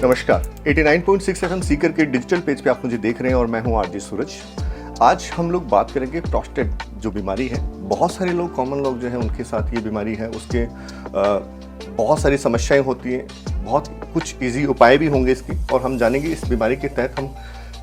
नमस्कार, 89.6 FM सीकर के digital page पे आप मुझे देख रहे हैं और मैं हूं आरजे सूरज। आज हम लोग बात करेंगे प्रोस्टेट जो बीमारी है। बहुत सारे लोग, कॉमन लोग जो हैं उनके साथ ये बीमारी है, उसके बहुत सारी समस्याएं होती हैं, बहुत कुछ इजी उपाय भी होंगे इसकी, और हम जानेंगे इस बीमारी के तहत हम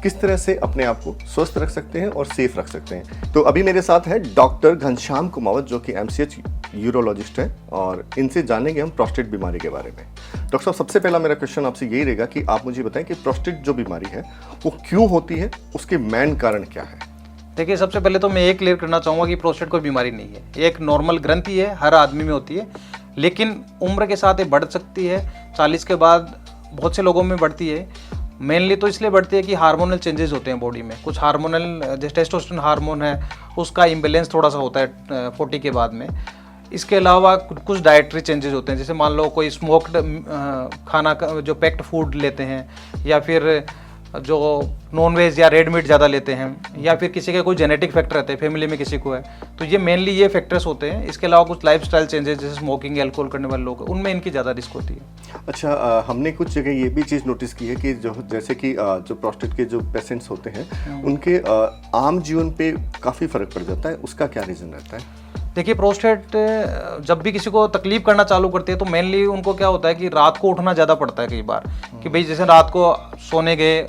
किस तरह से अपने आप को स्वस्थ रख सकते हैं और सेफ रख सकते हैं। तो अभी मेरे साथ है डॉक्टर घनश्याम कुमावत जो कि MCH यूरोलॉजिस्ट है, और इनसे जानेंगे हम प्रोस्टेट बीमारी के बारे में। डॉक्टर साहब, सबसे पहला मेरा क्वेश्चन आपसे यही रहेगा कि आप मुझे बताएं कि प्रोस्टेट जो बीमारी है वो क्यों होती है, उसके मेन कारण क्या है? देखिए, सबसे पहले तो मैं ये क्लियर करना चाहूँगा कि प्रोस्टेट कोई बीमारी नहीं है। ये एक नॉर्मल ग्रंथि है, हर आदमी में होती है, लेकिन उम्र के साथ ये बढ़ सकती है। 40 के बाद बहुत से लोगों में बढ़ती है। मेनली तो इसलिए बढ़ती है कि हार्मोनल चेंजेस होते हैं बॉडी में। कुछ हार्मोनल, जैसे टेस्टोस्टेरोन हार्मोन है, उसका इम्बेलेंस थोड़ा सा होता है 40 के बाद में। इसके अलावा कुछ डाइटरी चेंजेस होते हैं, जैसे मान लो कोई स्मोक्ड खाना जो पैक्ड फूड लेते हैं, या फिर जो नॉन वेज या रेड मीट ज़्यादा लेते हैं, या फिर किसी के कोई जेनेटिक फैक्टर रहते हैं, फैमिली में किसी को है, तो ये मेनली ये फैक्टर्स होते हैं। इसके अलावा कुछ लाइफस्टाइल चेंजेस, जैसे स्मोकिंग, अल्कोहल करने वाले लोग, उनमें इनकी ज़्यादा रिस्क होती है। अच्छा, हमने कुछ जगह ये भी चीज़ नोटिस की है कि जैसे कि जो प्रोस्टेट के जो पेशेंट्स होते हैं उनके आम जीवन पे काफ़ी फ़र्क पड़ जाता है, उसका क्या रीज़न रहता है? देखिए, प्रोस्टेट जब भी किसी को तकलीफ करना चालू करती है तो मेनली उनको क्या होता है कि रात को उठना ज़्यादा पड़ता है कई बार, कि भाई जैसे रात को सोने गए,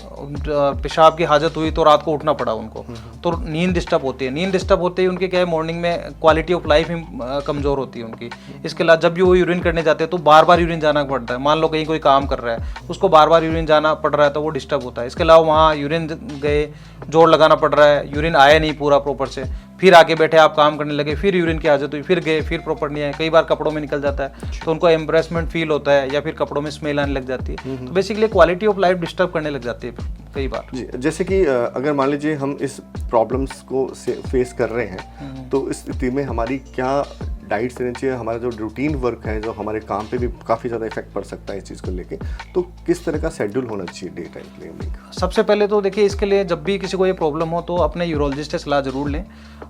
पेशाब की हाजत हुई तो रात को उठना पड़ा उनको, तो नींद डिस्टर्ब होती है। नींद डिस्टर्ब होते ही उनकी क्या है, मॉर्निंग में क्वालिटी ऑफ लाइफ ही कमज़ोर होती है उनकी। इसके अलावा जब भी वो यूरिन करने जाते हैं तो बार बार यूरिन जाना पड़ता है। मान लो कहीं कोई काम कर रहा है, उसको बार बार यूरिन जाना पड़ रहा है तो वो डिस्टर्ब होता है। इसके अलावा वहाँ यूरिन गए, जोर लगाना पड़ रहा है, यूरिन आया नहीं पूरा प्रॉपर से, फिर आके बैठे आप काम करने लगे, फिर यूरिन की हाजत हुई, फिर गए, फिर प्रॉपर नहीं आए, कई बार कपड़ों में निकल जाता है तो उनको एम्ब्रेसमेंट फील होता है, या फिर कपड़ों में स्मेल आने लग जाती है। तो basically quality of life disturb करने लग जाती है कई बार। जैसे कि अगर मान लीजिए हम इस प्रॉब्लम्स को फेस कर रहे हैं तो इस स्थिति में हमारी क्या डाइट से चाहिए, हमारा जो रूटीन वर्क है, जो हमारे काम पे भी काफ़ी ज़्यादा इफेक्ट पड़ सकता है इस चीज़ को लेके, तो किस तरह का शेड्यूल होना चाहिए डे टाइम क्लिनिक? सबसे पहले तो देखिए, इसके लिए जब भी किसी को ये प्रॉब्लम हो तो अपने यूरोलॉजिस्ट से सलाह जरूर लें,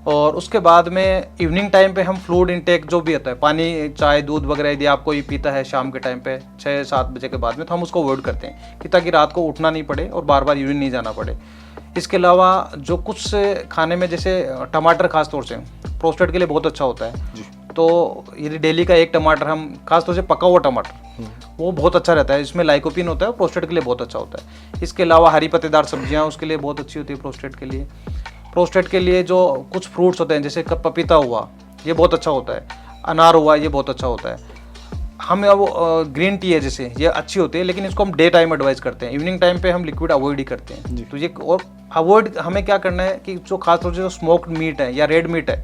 और उसके बाद में इवनिंग टाइम पे हम फ्लूइड इंटेक जो भी होता है, पानी, चाय, दूध वगैरह यदि आप कोई पीता है शाम के टाइम पे 6-7 बजे के बाद में, तो हम उसको अवॉइड करते हैं कि ताकि रात को उठना नहीं पड़े और बार बार यूरिन नहीं जाना पड़े। इसके अलावा जो कुछ खाने में, जैसे टमाटर खास तौर से प्रोस्टेट के लिए बहुत अच्छा होता है, तो यदि डेली का एक टमाटर हम, खासतौर से पका हुआ टमाटर, वो बहुत अच्छा रहता है, इसमें लाइकोपिन होता है, प्रोस्टेट के लिए बहुत अच्छा होता है। इसके अलावा हरी पत्तेदार सब्जियां उसके लिए बहुत अच्छी होती है प्रोस्टेट के लिए। प्रोस्टेट के लिए जो कुछ फ्रूट्स होते हैं, जैसे पपीता हुआ, ये बहुत अच्छा होता है, अनार हुआ, ये बहुत अच्छा होता है। हम अब ग्रीन टी है जैसे, ये अच्छी होती है, लेकिन इसको हम डे टाइम एडवाइस करते हैं। इवनिंग टाइम पे हम लिक्विड अवॉइड ही करते हैं। तो ये, और अवॉइड हमें क्या करना है कि जो खासतौर से जो स्मोक्ड मीट है या रेड मीट है,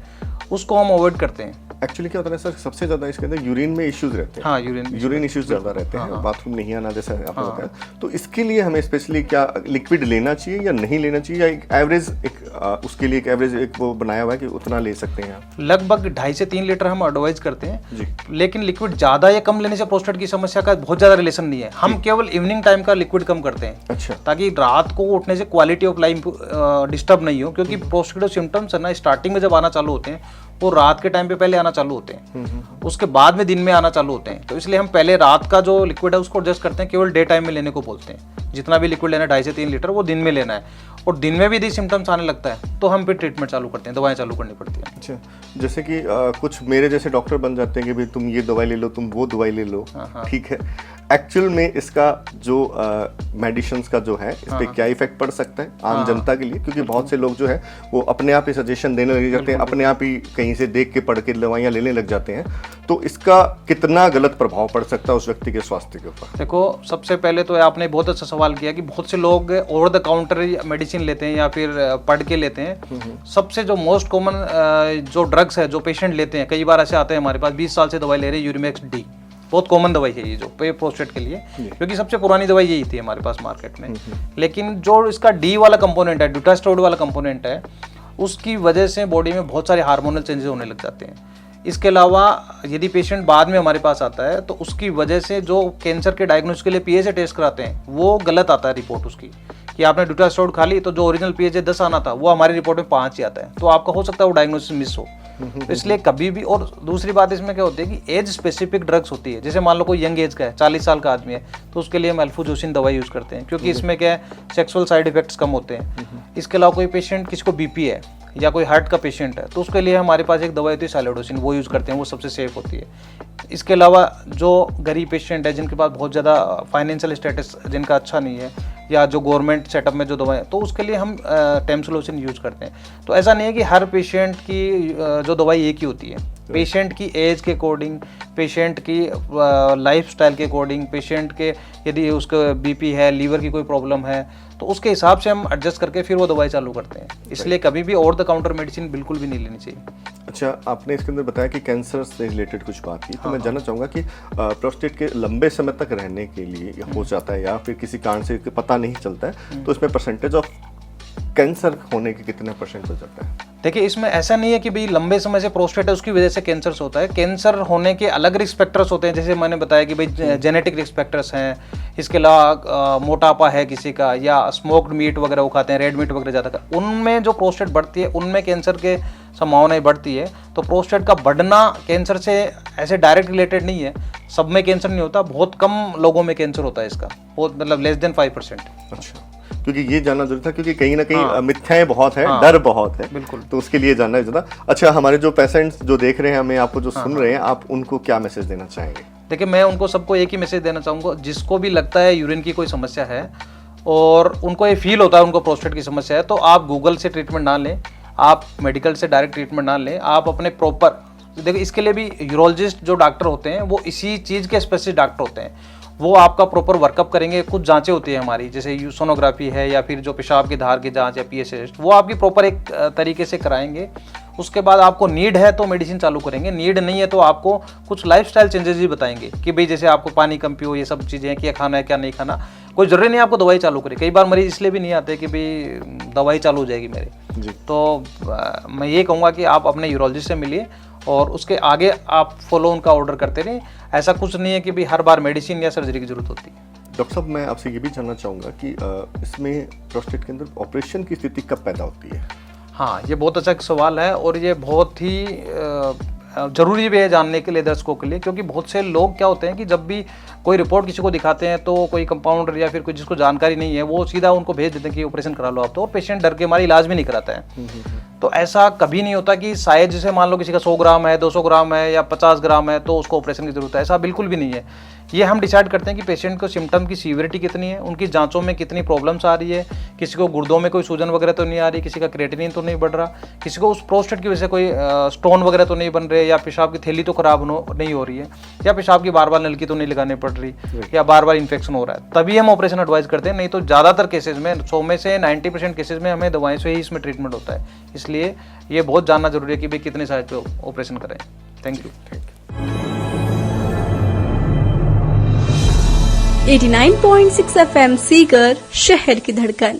उसको हम अवॉइड करते हैं। एक्चुअली क्या होता है सर, सबसे ज़्यादा इसके अंदर यूरिन में इश्यूज रहते हैं। हाँ, यूरिन इश्यूज ज़्यादा रहते हैं, बाथरूम नहीं आना, जैसा आपने बताया। तो इसके लिए हमें स्पेशली क्या लिक्विड लेना चाहिए या नहीं लेना चाहिए, या एक एवरेज उसके लिए एक एवरेज एक वो बनाया हुआ है कि उतना ले सकते हैं आप? लगभग 2.5 से 3 लीटर हम एडवाइज करते हैं जी। लेकिन लिक्विड ज़्यादा या कम लेने से प्रोस्टेट की समस्या का बहुत ज़्यादा रिलेशन नहीं है। हम केवल इवनिंग टाइम का लिक्विड कम करते हैं। अच्छा। ताकि रात को उठने से क्वालिटी ऑफ लाइफ डिस्टर्ब नहीं हो, क्योंकि प्रोस्टेट सिम्टम्स है ना, स्टार्टिंग में जब आना चालू होते हैं वो रात के टाइम पे पहले आना चालू होते हैं, उसके बाद में दिन में आना चालू होते हैं। तो इसलिए हम पहले रात का जो लिक्विड है उसको एडजस्ट करते हैं, केवल डे टाइम में लेने को बोलते हैं। जितना भी लिक्विड लेना है 2.5 से 3 लीटर, वो दिन में लेना है, और दिन में भी यदि सिम्टम्स आने लगता है तो हम फिर ट्रीटमेंट चालू करते हैं, दवाएं चालू करनी पड़ती है। अच्छा, जैसे कि कुछ मेरे जैसे डॉक्टर बन जाते हैं कि भाई तुम ये दवाई ले लो, तुम वो दवाई ले लो, ठीक है। एक्चुअल में इसका जो मेडिसिन्स का जो है, इस पर क्या इफेक्ट पड़ सकता है आम जनता के लिए? क्योंकि बहुत से लोग जो है वो अपने आप ही सजेशन देने लग जाते हैं, अपने आप ही कहीं से देख के पढ़ के दवाइयाँ लेने लग जाते हैं। तो इसका कितना गलत प्रभाव पड़ सकता है उस व्यक्ति के स्वास्थ्य के ऊपर? देखो, सबसे पहले तो आपने बहुत अच्छा सवाल किया कि बहुत से लोग ओवर द काउंटर मेडिसिन लेते हैं या फिर पढ़ के लेते हैं। सबसे जो मोस्ट कॉमन जो ड्रग्स है जो पेशेंट लेते हैं, कई बार ऐसे आते हैं हमारे पास 20 साल से दवाई ले रहे हैं, यूरिमेक्स डी, बहुत कॉमन दवाई है ये जो प्रोस्टेट के लिए, क्योंकि सबसे पुरानी दवाई यही थी हमारे पास मार्केट में। लेकिन जो इसका डी वाला कंपोनेंट है, ड्यूटास्टेरॉइड वाला कंपोनेंट है, उसकी वजह से बॉडी में बहुत सारे हार्मोनल चेंजेस होने लग जाते हैं। इसके अलावा यदि पेशेंट बाद में हमारे पास आता है तो उसकी वजह से जो कैंसर के डायग्नोसिस के लिए पीएचए टेस्ट कराते हैं वो गलत आता है रिपोर्ट उसकी, कि आपने ड्यूटास्टोड खा ली तो जो ओरिजिनल पीएचए 10 आना था वो हमारी रिपोर्ट में 5 ही आता है, तो आपका हो सकता है वो डायग्नोसिस मिस हो। तो इसलिए कभी भी, और दूसरी बात इसमें क्या होती है कि एज स्पेसिफिक ड्रग्स होती है, जैसे मान लो कोई यंग एज का है, 40 साल का आदमी है, तो उसके लिए हम अल्फोजोसिन दवाई यूज़ करते हैं, क्योंकि इसमें क्या है सेक्सुअल साइड इफेक्ट्स कम होते हैं। इसके अलावा कोई पेशेंट, किसी को बीपी है या कोई हार्ट का पेशेंट है, तो उसके लिए हमारे पास एक दवाई होती है साइलोडोसिन, वो यूज़ करते हैं, वो सबसे सेफ होती है। इसके अलावा जो गरीब पेशेंट है, जिनके पास बहुत ज़्यादा फाइनेंशियल स्टेटस जिनका अच्छा नहीं है, या जो गवर्नमेंट सेटअप में जो दवाएं, तो उसके लिए हम टेम्सोलोसिन यूज़ करते हैं। तो ऐसा नहीं है कि हर पेशेंट की जो दवाई एक ही होती है, पेशेंट की एज के अकॉर्डिंग, पेशेंट की लाइफस्टाइल के अकॉर्डिंग, पेशेंट के यदि उसका बीपी है, लीवर की कोई प्रॉब्लम है, तो उसके हिसाब से हम एडजस्ट करके फिर वो दवाई चालू करते हैं। इसलिए कभी भी ओवर द काउंटर मेडिसिन बिल्कुल भी नहीं लेनी चाहिए। अच्छा, आपने इसके अंदर बताया कि कैंसर से रिलेटेड कुछ बात की, तो मैं जानना चाहूँगा कि प्रोस्टेट के लंबे समय तक रहने के लिए या हो जाता है या फिर किसी कारण से पता नहीं चलता है, तो इसमें परसेंटेज ऑफ कैंसर होने के कितने परसेंट हो जाता है? देखिए, इसमें ऐसा नहीं है कि भाई लंबे समय से प्रोस्टेट है उसकी वजह से कैंसर होता है। कैंसर होने के अलग रिस्क फैक्टर्स होते हैं, जैसे मैंने बताया कि भाई जेनेटिक रिस्क फैक्टर्स हैं, इसके अलावा मोटापा है किसी का, या स्मोक्ड मीट वगैरह वो खाते हैं, रेड मीट वगैरह ज़्यादा खाते हैं, उनमें जो प्रोस्टेट बढ़ती है उनमें कैंसर के संभावनाएं बढ़ती है। तो प्रोस्टेट का बढ़ना कैंसर से ऐसे डायरेक्ट रिलेटेड नहीं है, सब में कैंसर नहीं होता, बहुत कम लोगों में कैंसर होता है इसका, बहुत मतलब लेस देन 5%। अच्छा, क्योंकि ये जानना जरूरी था, क्योंकि कहीं ना कहीं मिथ्याएं बहुत है, डर बहुत है, बिल्कुल, तो उसके लिए जानना जरूरी था। अच्छा, हमारे जो पेशेंट्स जो देख रहे हैं हमें, आपको जो सुन रहे हैं, आप उनको क्या मैसेज देना चाहेंगे? देखिए, मैं उनको सबको एक ही मैसेज देना चाहूँगा, जिसको भी लगता है यूरिन की कोई समस्या है और उनको ये फील होता है उनको प्रोस्टेट की समस्या है, तो आप गूगल से ट्रीटमेंट ना लें, आप मेडिकल से डायरेक्ट ट्रीटमेंट ना लें, आप अपने प्रॉपर, देखिए इसके लिए भी यूरोलॉजिस्ट जो डॉक्टर होते हैं वो इसी चीज़ के स्पेशलिस्ट डॉक्टर होते हैं, वो आपका प्रॉपर वर्कअप करेंगे। कुछ जांचें होती है हमारी, जैसे सोनोग्राफी है या फिर जो पेशाब की धार की जांच या पीएसए टेस्ट, वो आपकी प्रॉपर एक तरीके से कराएंगे। उसके बाद आपको नीड है तो मेडिसिन चालू करेंगे, नीड नहीं है तो आपको कुछ लाइफस्टाइल चेंजेस भी बताएंगे कि भाई जैसे आपको पानी कम पियो, ये सब चीज़ें, क्या खाना है क्या नहीं खाना। कोई जरूरी नहीं आपको दवाई चालू करे, कई बार मरीज इसलिए भी नहीं आते कि भाई दवाई चालू हो जाएगी मेरी जी। तो मैं ये कहूँगा कि आप अपने यूरोलॉजिस्ट से मिलिए और उसके आगे आप फॉलो उनका ऑर्डर करते रहें। ऐसा कुछ नहीं है कि भाई हर बार मेडिसिन या सर्जरी की जरूरत होती है। डॉक्टर साहब, मैं आपसे ये भी जानना चाहूँगा कि इसमें प्रोस्टेट के अंदर ऑपरेशन की स्थिति कब पैदा होती है? हाँ, ये बहुत अच्छा सवाल है और ये बहुत ही ज़रूरी भी है जानने के लिए दर्शकों के लिए, क्योंकि बहुत से लोग क्या होते हैं कि जब भी कोई रिपोर्ट किसी को दिखाते हैं तो कोई कंपाउंडर या फिर कोई जिसको जानकारी नहीं है वो सीधा उनको भेज देते हैं कि ऑपरेशन करा लो आप, तो और पेशेंट डर के हमारा इलाज भी नहीं कराता है। तो ऐसा कभी नहीं होता कि शायद जैसे मान लो किसी का 100 ग्राम है, 200 ग्राम है या 50 ग्राम है तो उसको ऑपरेशन की जरूरत है, ऐसा बिल्कुल भी नहीं है। ये हम डिसाइड करते हैं कि पेशेंट को सिम्टम की सीवियरिटी कितनी है, उनकी जांचों में कितनी प्रॉब्लम्स आ रही है, किसी को गुर्दों में कोई सूजन वगैरह तो नहीं आ रही, किसी का क्रिएटिनिन तो नहीं बढ़ रहा, किसी को उस प्रोस्टेट की वजह से कोई स्टोन वगैरह तो नहीं बन रहे, या पेशाब की थैली तो खराब नहीं हो रही है, या पेशाब की बार बार नलकी तो नहीं लगानी पड़ रही, या बार बार इन्फेक्शन हो रहा है, तभी हम ऑपरेशन एडवाइस करते हैं। नहीं तो ज़्यादातर केसेज में 100 में से 90% केसेज में हमें दवाएं से ही इसमें ट्रीटमेंट होता है। इसलिए ये बहुत जानना जरूरी है कि भाई कितने साइज पे ऑपरेशन करें। Thank you. 89.6 FM सीकर, शहर की धड़कन।